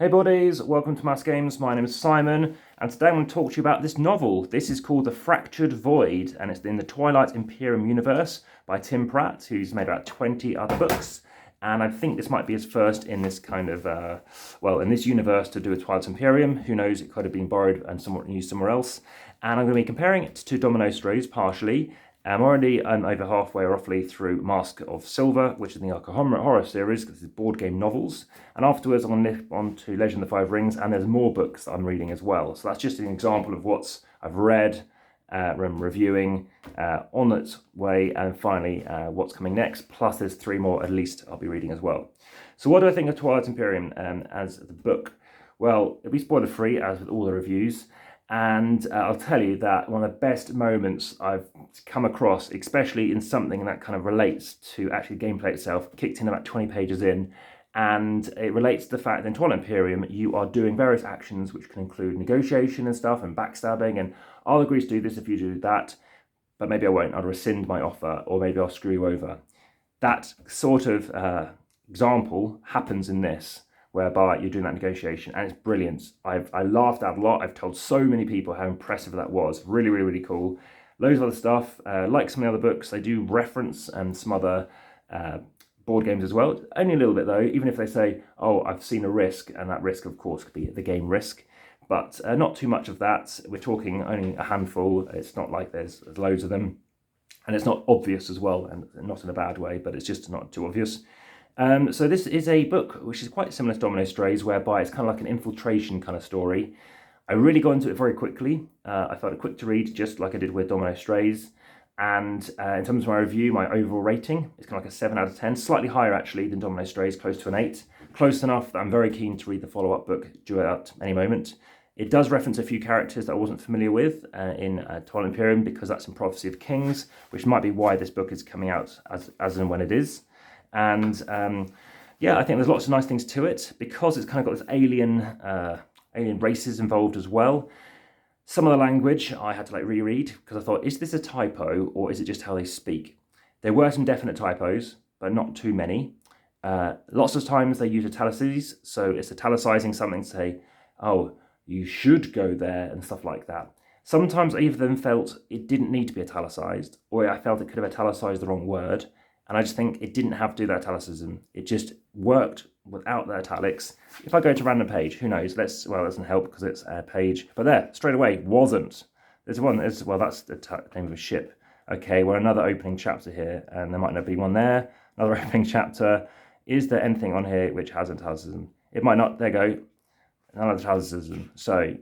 Hey buddies, welcome to Amass Games. My name is Simon, and today I'm going to talk to you about this novel. This is called The Fractured Void, and it's in the Twilight Imperium universe by Tim Pratt, who's made about 20 other books. And I think this might be his first in this kind of, in this universe to do a Twilight Imperium. Who knows, it could have been borrowed and somewhat used somewhere else. And I'm going to be comparing it to Domino Strays partially. I'm already over halfway roughly through Mask of Silver, which is the Aconyte horror series, because it's board game novels. And afterwards I'm going to nip on to Legend of the Five Rings, and there's more books that I'm reading as well. So that's just an example of what I've read, reviewing, on its way, and finally what's coming next. Plus there's 3 more at least I'll be reading as well. So what do I think of Twilight Imperium as the book? Well, it'll be spoiler free as with all the reviews. And I'll tell you that one of the best moments I've come across, especially in something that kind of relates to actually gameplay itself, kicked in about 20 pages in. And it relates to the fact that in Twilight Imperium, you are doing various actions, which can include negotiation and stuff and backstabbing. And I'll agree to do this if you do that, but maybe I won't. I'll rescind my offer, or maybe I'll screw you over. That sort of example happens in this, whereby you're doing that negotiation, and it's brilliant. I laughed out a lot. I've told so many people how impressive that was. Really, really, really cool. Loads of other stuff. Like some of the other books, they do reference some other board games as well. Only a little bit though, even if they say, oh, I've seen a risk, and that risk, of course, could be the game risk. But not too much of that. We're talking only a handful. It's not like there's loads of them. And it's not obvious as well, and not in a bad way, but it's just not too obvious. So this is a book which is quite similar to Domino Strays, whereby it's kind of like an infiltration kind of story. I really got into it very quickly. I found it quick to read, just like I did with Domino Strays. And in terms of my review, my overall rating is kind of like a 7 out of 10, slightly higher actually than Domino Strays, close to an 8. Close enough that I'm very keen to read the follow-up book due out any moment. It does reference a few characters that I wasn't familiar with in Twilight Imperium, because that's in Prophecy of Kings, which might be why this book is coming out as and when it is. And yeah, I think there's lots of nice things to it, because it's kind of got this alien races involved as well. Some of the language I had to reread, because I thought, is this a typo or is it just how they speak? There were some definite typos, but not too many. Lots of times they use italices, so it's italicizing something to say, oh, you should go there, and stuff like that. Sometimes I even felt it didn't need to be italicized, or I felt it could have italicized the wrong word. And I just think it didn't have to do that italicism. It just worked without the italics. If I go to random page, who knows? Well, it doesn't help because it's a page. But there, straight away, wasn't. There's one, that's the name of a ship. Okay, well, another opening chapter here, and there might not be one there. Another opening chapter. Is there anything on here which has italicism? It might not. There you go. Another italicism. So,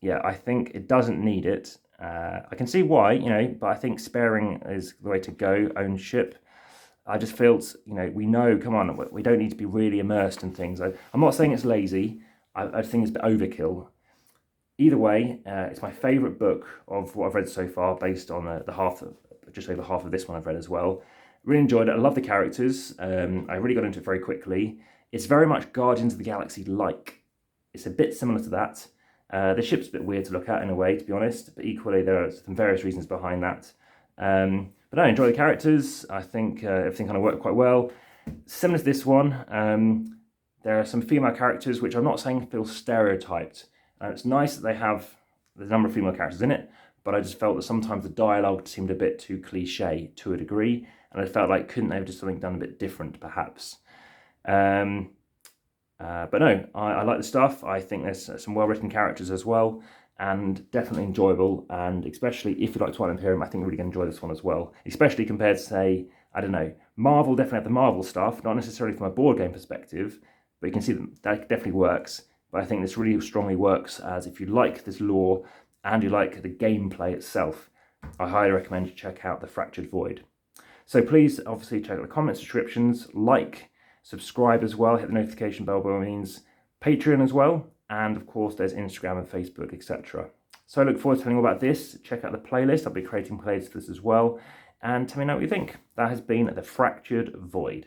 yeah, I think it doesn't need it. I can see why, but I think sparing is the way to go. Own ship. I just felt, we know, come on, we don't need to be really immersed in things. I'm not saying it's lazy. I think it's a bit overkill. Either way, it's my favourite book of what I've read so far, based on just over half of this one I've read as well. Really enjoyed it. I love the characters. I really got into it very quickly. It's very much Guardians of the Galaxy-like. It's a bit similar to that. The ship's a bit weird to look at in a way, to be honest, but equally there are some various reasons behind that. But I enjoy the characters. I think everything kind of worked quite well. Similar to this one, there are some female characters which I'm not saying feel stereotyped. It's nice that they have the number of female characters in it, but I just felt that sometimes the dialogue seemed a bit too cliche to a degree, and I felt like couldn't they have just something done a bit different perhaps. But no, I like the stuff. I think there's some well-written characters as well, and definitely enjoyable. And especially if you like Twilight Imperium, I think you're really going to enjoy this one as well. Especially compared to, say, I don't know, Marvel definitely have the Marvel stuff, not necessarily from a board game perspective, but you can see that definitely works. But I think this really strongly works as if you like this lore and you like the gameplay itself. I highly recommend you check out The Fractured Void. So please, obviously, check out the comments, descriptions, like, subscribe as well, hit the notification bell by all means, Patreon as well, and of course there's Instagram and Facebook, etc. So I look forward to telling you all about this. Check out the playlist. I'll be creating playlists for this as well, and tell me what you think. That has been The Fractured Void.